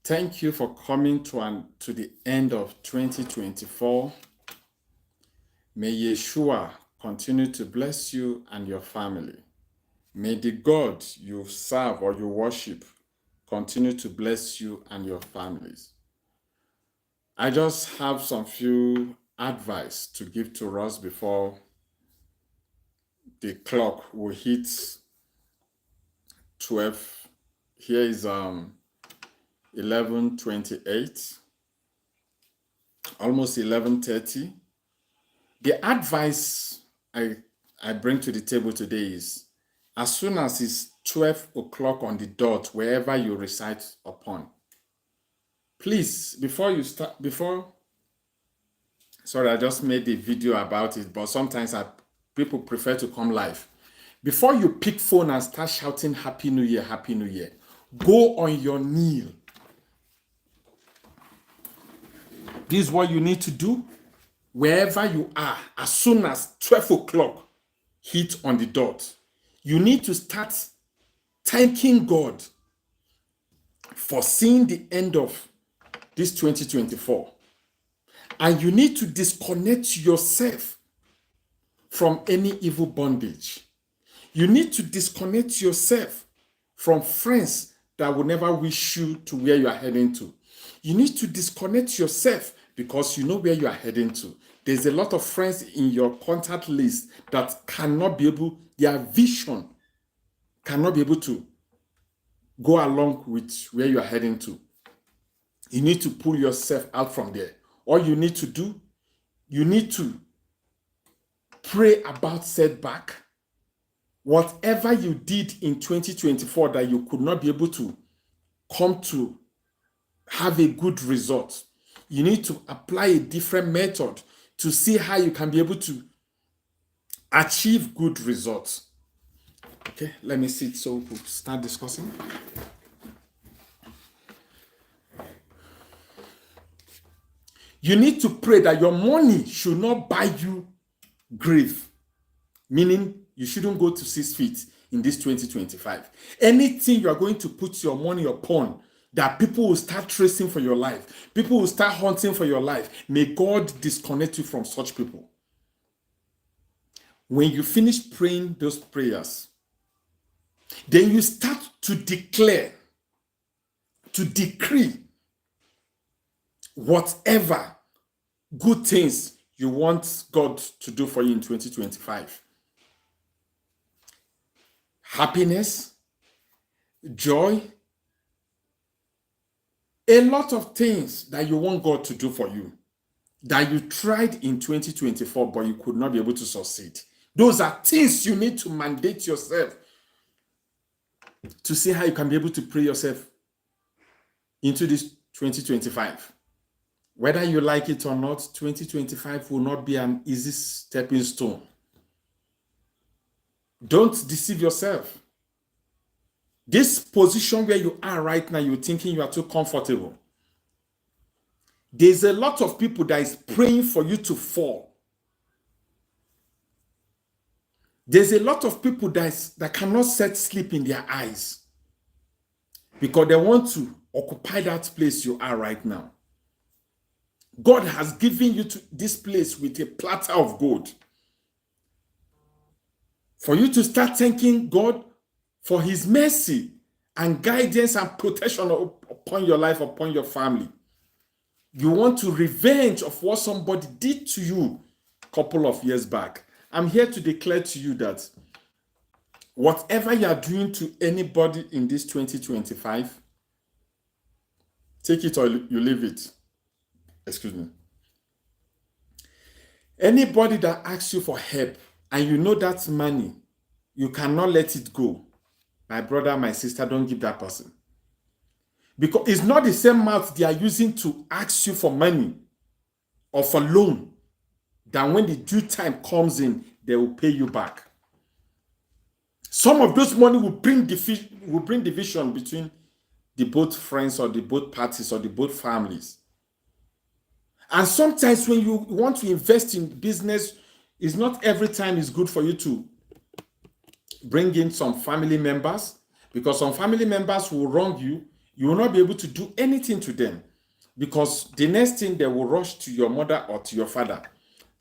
Thank you for coming to the end of 2024. May Yeshua continue to bless you and your family. May the God you serve or you worship continue to bless you and your families. I just have some few advice to give to us before the clock will hit 12. Here is 11:28, almost 11:30. The advice I bring to the table today is, as soon as it's 12 o'clock on the dot, wherever you reside upon, please, sorry, I just made a video about it, but sometimes people prefer to come live. Before you pick phone and start shouting Happy New Year, Happy New Year, go on your knee. This is what you need to do. Wherever you are, as soon as 12 o'clock hit on the dot, you need to start thanking God for seeing the end of this 2024. And you need to disconnect yourself from any evil bondage. You need to disconnect yourself from friends that will never wish you to where you are heading to. You need to disconnect yourself because you know where you are heading to. There's a lot of friends in your contact list that cannot be able, their vision cannot be able to go along with where you are heading to. You need to pull yourself out from there. All you need to do, you need to pray about setback. Whatever you did in 2024 that you could not be able to come to have a good result, you need to apply a different method to see how you can be able to achieve good results. Okay, let me sit so we'll start discussing. You need to pray that your money should not buy you grave, meaning you shouldn't go to 6 feet in this 2025. Anything you are going to put your money upon, that people will start tracing for your life, people will start hunting for your life, may God disconnect you from such people. When you finish praying those prayers, then you start to declare, to decree whatever good things you want God to do for you in 2025. Happiness, joy, a lot of things that you want God to do for you, that you tried in 2024, but you could not be able to succeed. Those are things you need to mandate yourself to see how you can be able to pray yourself into this 2025. Whether you like it or not, 2025 will not be an easy stepping stone. Don't deceive yourself. This position where you are right now, you're thinking you are too comfortable. There's a lot of people that is praying for you to fall. There's a lot of people that cannot set sleep in their eyes because they want to occupy that place you are right now. God has given you to this place with a platter of gold for you to start thanking God for his mercy and guidance and protection upon your life, upon your family. You want to revenge of what somebody did to you a couple of years back. I'm here to declare to you that whatever you are doing to anybody in this 2025, take it or you leave it. Excuse me. Anybody that asks you for help and you know that money, you cannot let it go. My brother, my sister, don't give that person. Because it's not the same mouth they are using to ask you for money or for loan that when the due time comes in, they will pay you back. Some of those money will bring division between the both friends or the both parties or the both families. And sometimes when you want to invest in business, it's not every time it's good for you to bring in some family members, because some family members will wrong you. You will not be able to do anything to them, because the next thing, they will rush to your mother or to your father,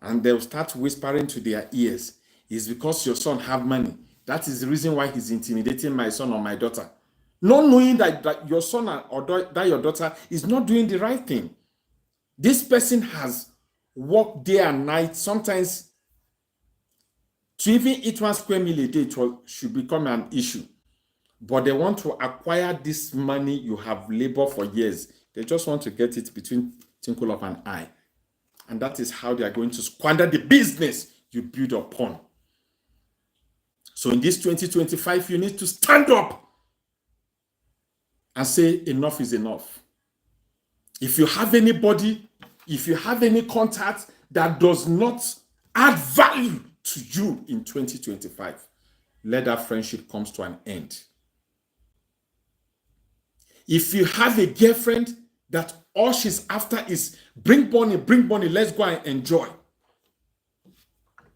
and they'll start whispering to their ears, is because your son have money. That is the reason why he's intimidating my son or my daughter. Not knowing that your son or that your daughter is not doing the right thing. This person has worked day and night, sometimes to even eat 1 square meal a day should become an issue. But they want to acquire this money you have labored for years. They just want to get it between twinkle of an eye. And that is how they are going to squander the business you build upon. So in this 2025, you need to stand up and say enough is enough. If you have anybody, if you have any contact that does not add value to you in 2025, let that friendship come to an end. If you have a girlfriend that all she's after is bring money, let's go and enjoy.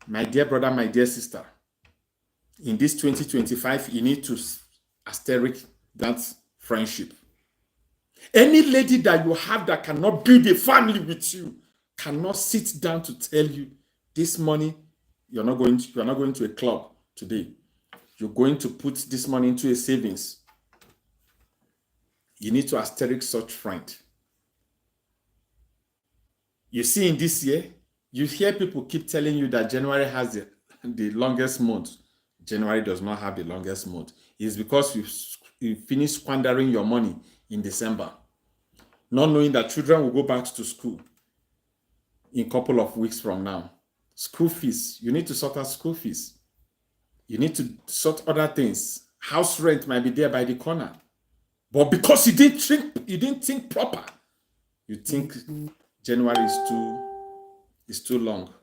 My dear brother, my dear sister, in this 2025, you need to asterisk that friendship. Any lady that you have that cannot build a family with you cannot sit down to tell you this money, you're not going to a club today. You're going to put this money into a savings. You need to asterisk such friend. You see, in this year, you hear people keep telling you that January has the longest month. January does not have the longest month. It's because you finish squandering your money in December, not knowing that children will go back to school in a couple of weeks from now. School fees, you need to sort out school fees. You need to sort other things. House rent might be there by the corner. But because you didn't think proper, you think January is too long.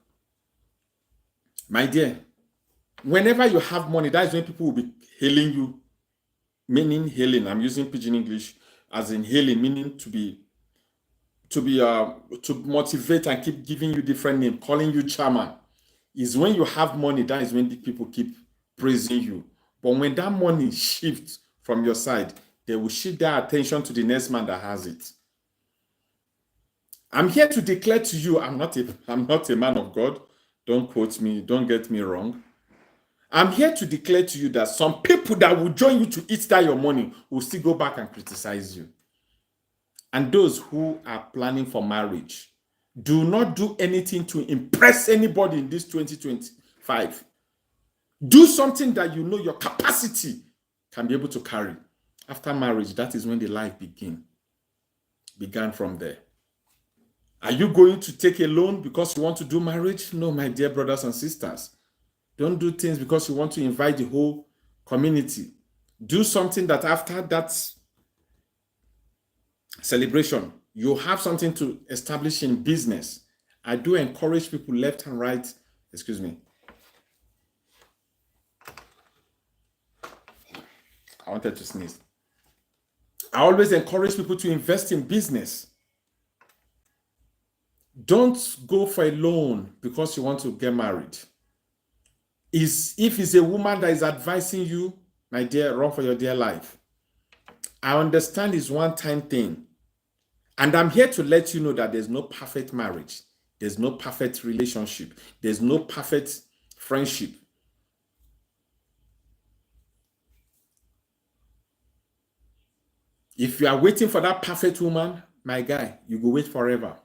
My dear, whenever you have money, that is when people will be hailing you. Meaning hailing, I'm using pidgin English as in hailing, meaning to motivate and keep giving you different names, calling you chairman. Is when you have money, that is when the people keep praising you. But when that money shifts from your side, they will shift their attention to the next man that has it. I'm here to declare to you, I'm not a man of God. Don't quote me, don't get me wrong. I'm here to declare to you that some people that will join you to eat that your money will still go back and criticize you. And those who are planning for marriage, do not do anything to impress anybody in this 2025. Do something that you know your capacity can be able to carry. After marriage, that is when the life began from there. Are you going to take a loan because you want to do marriage? No, my dear brothers and sisters. Don't do things because you want to invite the whole community. Do something that after that celebration, you have something to establish in business. I do encourage people left and right. Excuse me. I wanted to sneeze. I always encourage people to invest in business. Don't go for a loan because you want to get married. If it's a woman that is advising you, my dear, run for your dear life. I understand it's one-time thing. And I'm here to let you know that there's no perfect marriage. There's no perfect relationship. There's no perfect friendship. If you are waiting for that perfect woman, my guy, you will wait forever.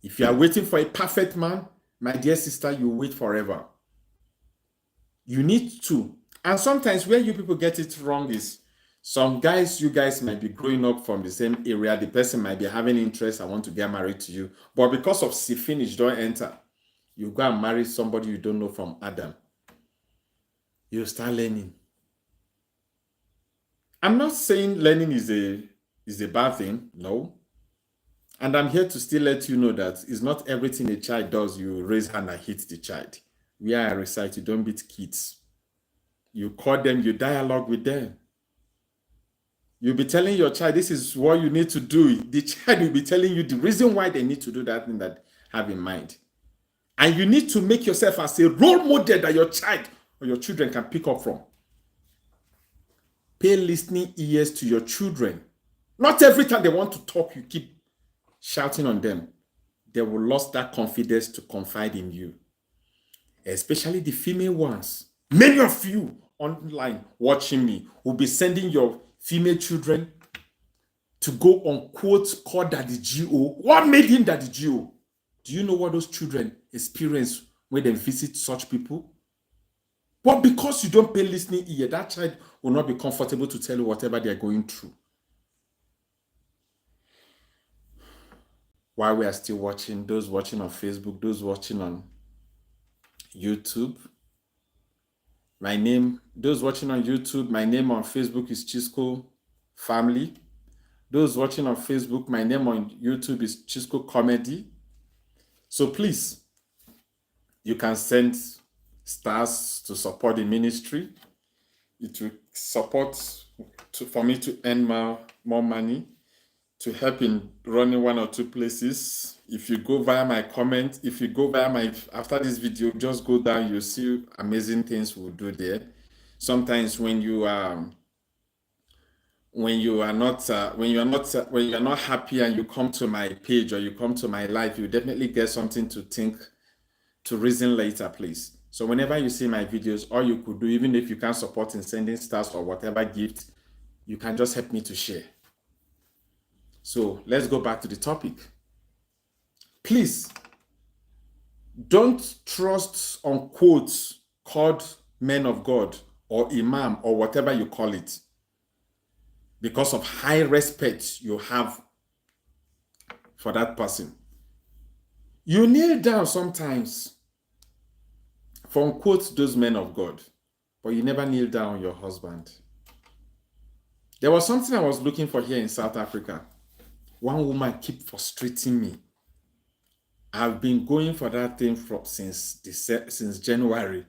If you are waiting for a perfect man, my dear sister, you will wait forever. You need to. And sometimes where you people get it wrong is some guys, you guys might be growing up from the same area. The person might be having interest. I want to get married to you. But because of see finish, don't enter. You go and marry somebody you don't know from Adam. You start learning. I'm not saying learning is a bad thing. No. And I'm here to still let you know that it's not everything a child does. You raise hand and hit the child. Where I recite, you don't beat kids. You call them, you dialogue with them. You'll be telling your child, this is what you need to do. The child will be telling you the reason why they need to do that thing that have in mind. And you need to make yourself as a role model that your child or your children can pick up from. Pay listening ears to your children. Not every time they want to talk, you keep shouting on them. They will lose that confidence to confide in you, especially the female ones. Many of you online watching me will be sending your female children to go on quotes called Daddy GO. What made him Daddy GO? Do you know what those children experience when they visit such people? But because you don't pay listening ear, that child will not be comfortable to tell you whatever they are going through. While we are still watching, those watching on Facebook, those watching on YouTube, those watching on YouTube, my name on Facebook is Chisco Family. Those watching on Facebook, my name on YouTube is Chisco Comedy. So please, you can send stars to support the ministry. It will support for me to earn more money, to help in running 1 or 2 places. If you go via my comment, after this video, just go down, you'll see amazing things we'll do there. Sometimes when you are not happy and you come to my page or you come to my live, you definitely get something to think, to reason later, please. So whenever you see my videos, all you could do, even if you can't support in sending stars or whatever gift, you can just help me to share. So let's go back to the topic. Please, don't trust on quotes called men of God or imam or whatever you call it, because of high respect you have for that person. You kneel down sometimes for quotes those men of God, but you never kneel down on your husband. There was something I was looking for here in South Africa. One woman keep frustrating me. I've been going for that thing since January.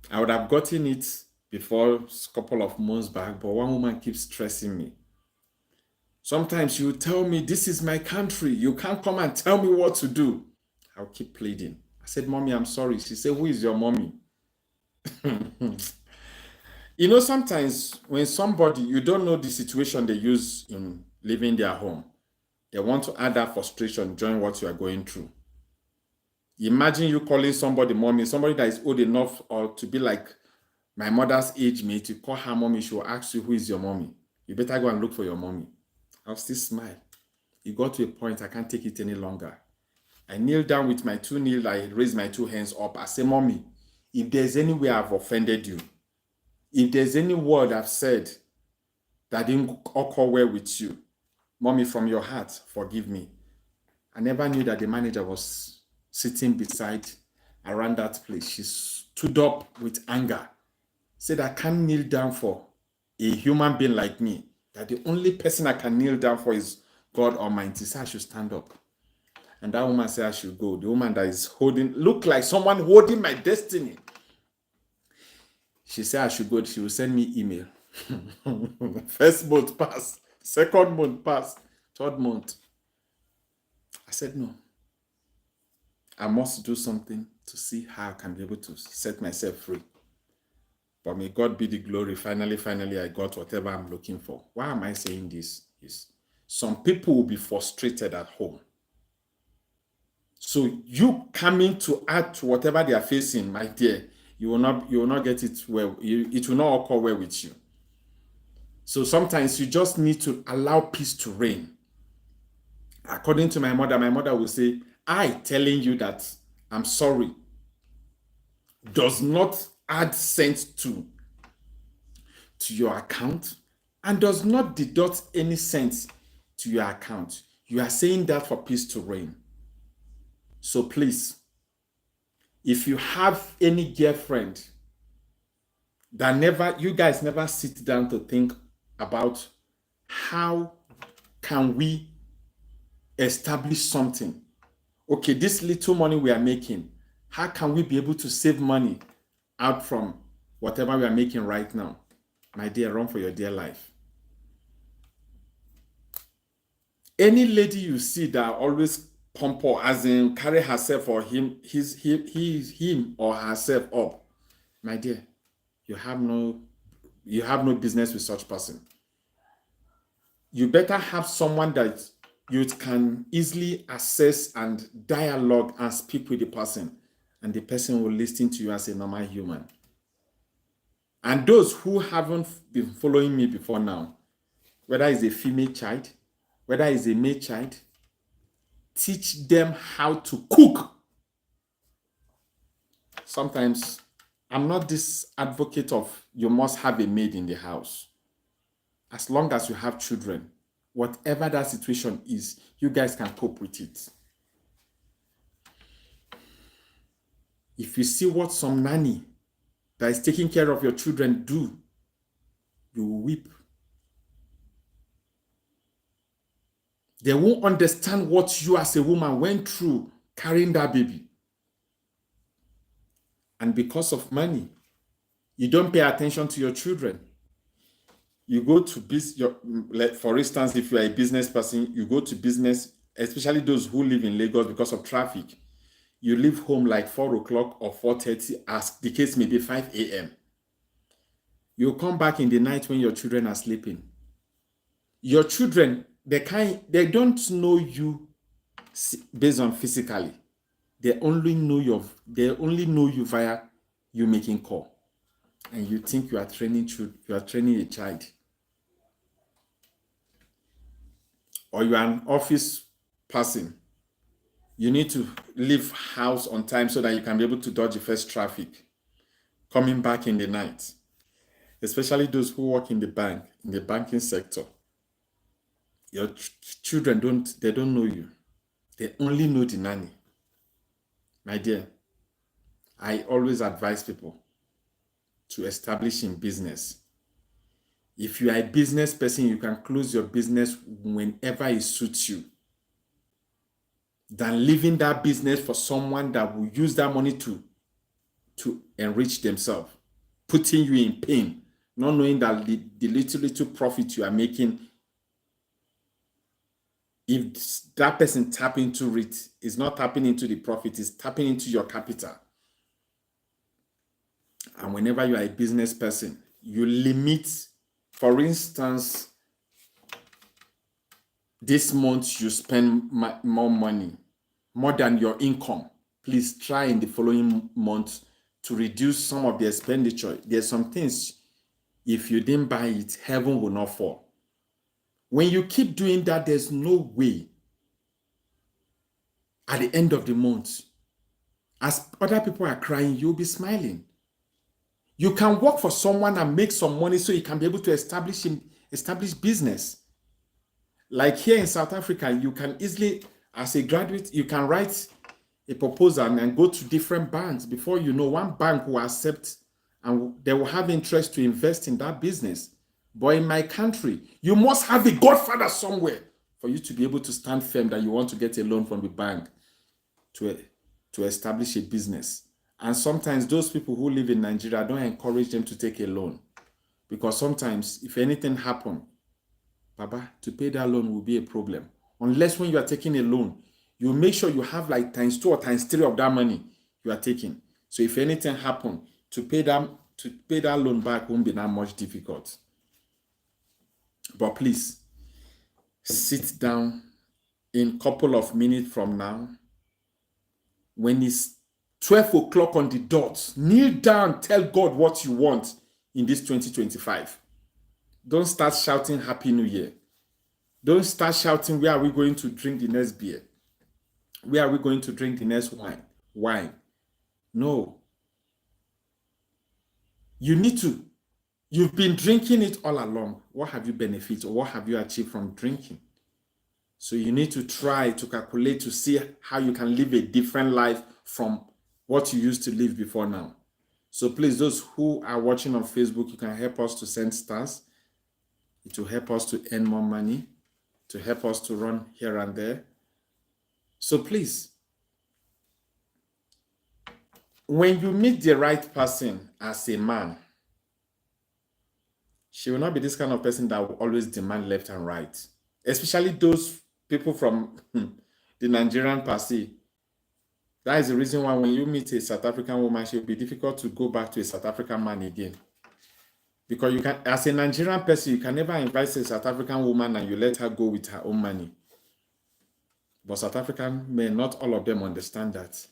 I would have gotten it before a couple of months back, but one woman keeps stressing me. Sometimes you tell me, this is my country. You can't come and tell me what to do. I'll keep pleading. I said, Mommy, I'm sorry. She said, who is your mommy? You know, sometimes when somebody, you don't know the situation they use in living their home, they want to add that frustration during what you are going through. Imagine you calling somebody mommy, somebody that is old enough or to be like my mother's age mate, you call her mommy, she will ask you, who is your mommy? You better go and look for your mommy. I'll still smile. It got to a point I can't take it any longer. I kneel down with my 2 knees, I raise my 2 hands up. I say, Mommy, if there's any way I've offended you, if there's any word I've said that didn't occur well with you, Mommy, from your heart, forgive me. I never knew that the manager was sitting beside around that place. She stood up with anger, said, I can't kneel down for a human being like me, that the only person I can kneel down for is God Almighty. So I should stand up. And that woman said I should go. The woman that is looked like someone holding my destiny. She said I should go. She will send me email. First month passed. Second month passed. Third month. I said, no. I must do something to see how I can be able to set myself free. But may God be the glory. Finally, I got whatever I'm looking for. Why am I saying this? Is some people will be frustrated at home. So you coming to add to whatever they are facing, my dear, you will not get it well. It will not occur well with you. So sometimes you just need to allow peace to reign. According to my mother will say, I telling you that I'm sorry does not add cents to your account and does not deduct any cents to your account. You are saying that for peace to reign. So please, if you have any girlfriend that you guys never sit down to think about how can we establish something. Okay, this little money we are making, how can we be able to save money out from whatever we are making right now? My dear, run for your dear life. Any lady you see that always pump or as in carry herself or him or herself up, my dear, you have no business with such person. you better have someone that you can easily access and dialogue and speak with the person, and the person will listen to you as a normal human. And those who haven't been following me before now, whether it's a female child, whether it's a male child, teach them how to cook. Sometimes I'm not this advocate of you must have a maid in the house. As long as you have children, whatever that situation is, you guys can cope with it. If you see what some nanny that is taking care of your children do, you will weep. They won't understand what you as a woman went through carrying that baby. And because of money, you don't pay attention to your children. You go to business, like for instance, if you are a business person, you go to business, especially those who live in Lagos because of traffic. You leave home like 4 o'clock or 4:30, as the case may be 5 a.m. You come back in the night when your children are sleeping. Your children, they don't know you based on physically. They only know you via you making call. And you think you are training a child. Or you are an office person. You need to leave house on time so that you can be able to dodge the first traffic coming back in the night. Especially those who work in the banking sector. Your children don't know you. They only know the nanny. My dear, I always advise people to establish in business. If you are a business person, you can close your business whenever it suits you, than leaving that business for someone that will use that money to enrich themselves, putting you in pain, not knowing that the little profit you are making, if that person tap into it, is not tapping into the profit, is tapping into your capital. And whenever you are a business person, you limit, for instance, this month you spend more money, more than your income. Please try in the following month to reduce some of the expenditure. There's some things, if you didn't buy it, heaven will not fall. When you keep doing that, there's no way at the end of the month, as other people are crying, you'll be smiling. You can work for someone and make some money so you can be able to establish business. Like here in South Africa, you can easily, as a graduate, you can write a proposal and go to different banks. Before you know, one bank will accept and they will have interest to invest in that business. But in my country, you must have a godfather somewhere for you to be able to stand firm that you want to get a loan from the bank to establish a business. And sometimes those people who live in Nigeria, don't encourage them to take a loan, because sometimes if anything happens, Baba, to pay that loan will be a problem. Unless when you are taking a loan, you make sure you have like ×2 or ×3 of that money you are taking. So if anything happens, to pay that loan back won't be that much difficult. But please, sit down in a couple of minutes from now. When it's 12 o'clock on the dot, kneel down, tell God what you want in this 2025. Don't start shouting Happy New Year. Don't start shouting, where are we going to drink the next beer? Where are we going to drink the next wine? No. You need to. You've been drinking it all along. What have you benefited or what have you achieved from drinking? So you need to try to calculate to see how you can live a different life from what you used to live before now. So please, those who are watching on Facebook, you can help us to send stars. It will help us to earn more money, to help us to run here and there. So please, when you meet the right person as a man, she will not be this kind of person that will always demand left and right, especially those people from the Nigerian party. That is the reason why when you meet a South African woman, she will be difficult to go back to a South African man again. Because you can, as a Nigerian person, you can never invite a South African woman and you let her go with her own money. But South African men, not all of them understand that.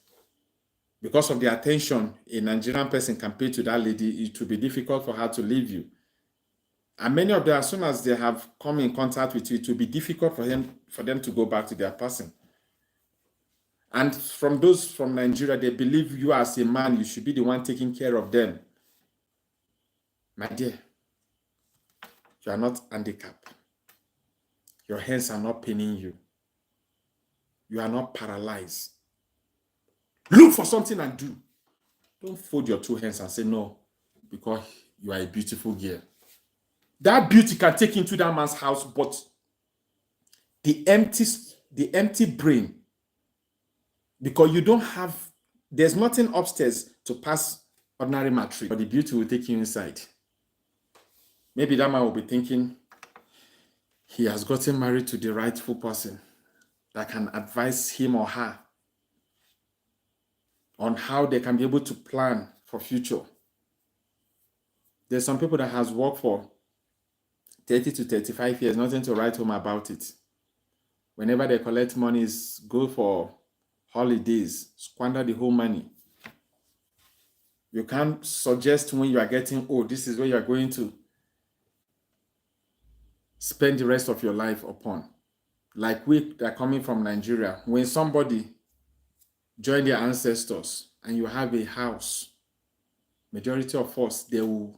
Because of the attention a Nigerian person can pay to that lady, it will be difficult for her to leave you. And many of them, as soon as they have come in contact with you, it will be difficult for them to go back to their person. And from those from Nigeria, they believe you as a man, you should be the one taking care of them. My dear, you are not handicapped. Your hands are not paining you. You are not paralyzed. Look for something and do. Don't fold your two hands and say no, because you are a beautiful girl. That beauty can take you into that man's house, but the empty brain, because you don't have, there's nothing upstairs to pass ordinary matrix, but the beauty will take you inside. Maybe that man will be thinking he has gotten married to the rightful person that can advise him or her on how they can be able to plan for future. There's some people that has worked for 30 to 35 years, nothing to write home about it. Whenever they collect monies, go for holidays, squander the whole money. You can't suggest when you are getting old, this is where you are going to spend the rest of your life upon. Like we that are coming from Nigeria, when somebody join their ancestors and you have a house, majority of us, they will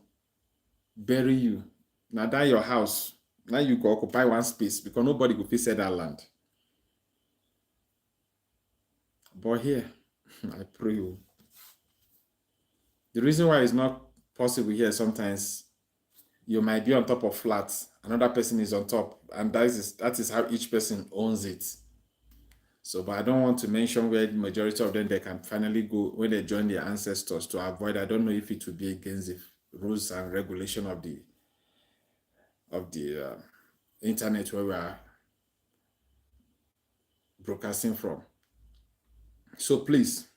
bury you. Now that your house, now you go occupy one space because nobody will fit that land. But here, I pray you. The reason why it's not possible here sometimes, you might be on top of flats, another person is on top, and that is how each person owns it. So, but I don't want to mention where the majority of them, they can finally go when they join their ancestors to avoid. I don't know if it would be against the rules and regulation of the internet where we are broadcasting from. So please,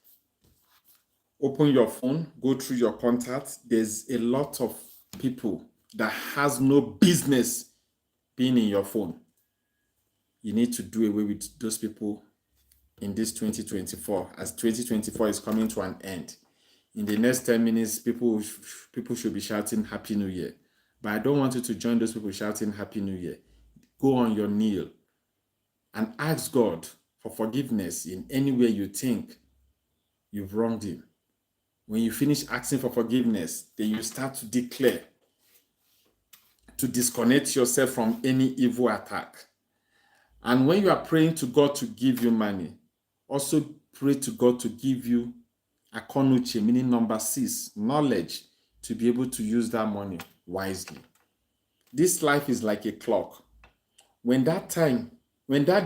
open your phone, go through your contacts. There's a lot of people that has no business being in your phone. You need to do away with those people in this 2024, as 2024 is coming to an end. In the next 10 minutes, people should be shouting Happy New Year. But I don't want you to join those people shouting Happy New Year. Go on your knee and ask God for forgiveness in any way you think you've wronged him. When you finish asking for forgiveness, then you start to declare, to disconnect yourself from any evil attack. And when you are praying to God to give you money, also pray to God to give you akonuche, meaning number 6, knowledge, to be able to use that money wisely. This life is like a clock. When that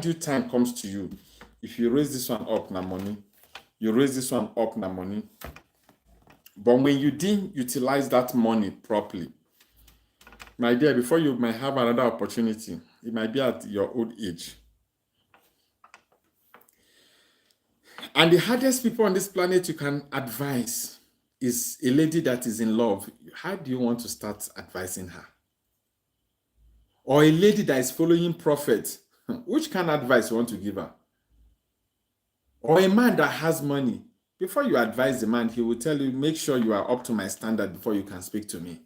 due time comes to you, if you raise this one up, na money. You raise this one up, na money. But when you didn't utilize that money properly, my dear, before you might have another opportunity, it might be at your old age. And the hardest people on this planet you can advise is a lady that is in love. How do you want to start advising her? Or a lady that is following prophet. Which kind of advice you want to give her? Or a man that has money. Before you advise the man, he will tell you, make sure you are up to my standard before you can speak to me.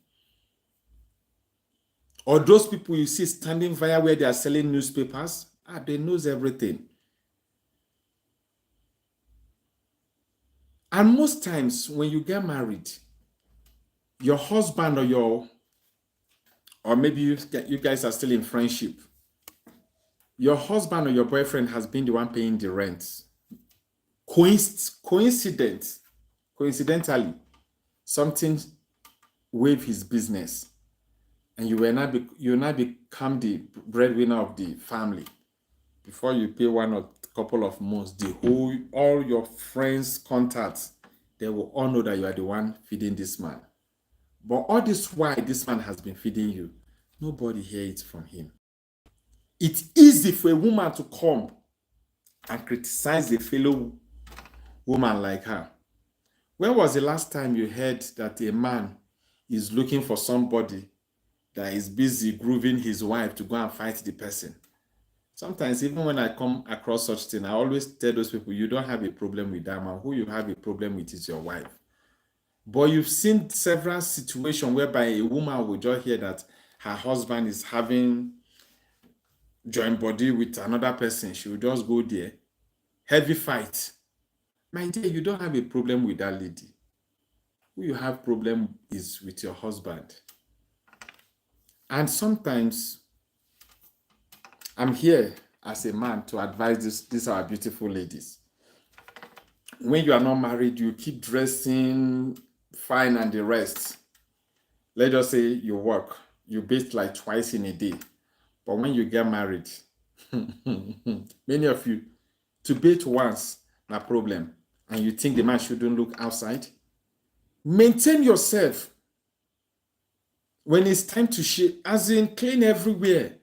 Or those people you see standing via where they are selling newspapers, they knows everything. And most times when you get married, your husband or maybe you guys are still in friendship, your husband or your boyfriend has been the one paying the rent. Coincidentally, something wave his business, and you now become the breadwinner of the family. Before you pay one or couple of months, all your friends' contacts, they will all know that you are the one feeding this man. But all this while this man has been feeding you, nobody hears it from him. It's easy for a woman to come and criticize a fellow woman like her. When was the last time you heard that a man is looking for somebody that is busy grooving his wife to go and fight the person. Sometimes, even when I come across such thing, I always tell those people, you don't have a problem with that man. Who you have a problem with is your wife. But you've seen several situations whereby a woman will just hear that her husband is having joint body with another person. She will just go there. Heavy fight. My dear, you don't have a problem with that lady. Who you have problem is with your husband. And sometimes I'm here as a man to advise these are beautiful ladies. When you are not married, you keep dressing fine and the rest. Let's just say you work, you bathe like twice in a day. But when you get married, many of you, to bathe once, no problem. And you think the man shouldn't look outside? Maintain yourself. When it's time to shave, as in clean everywhere.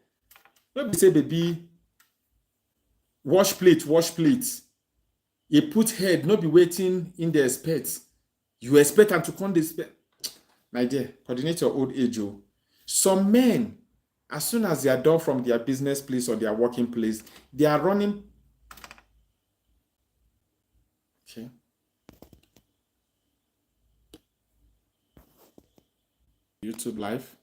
Don't be say, baby, wash plate, wash plate. You put head, not be waiting in the expect. You expect them to come this. My dear, coordinate your old age. Oh. Some men, as soon as they are done from their business place or their working place, they are running. Okay. YouTube live.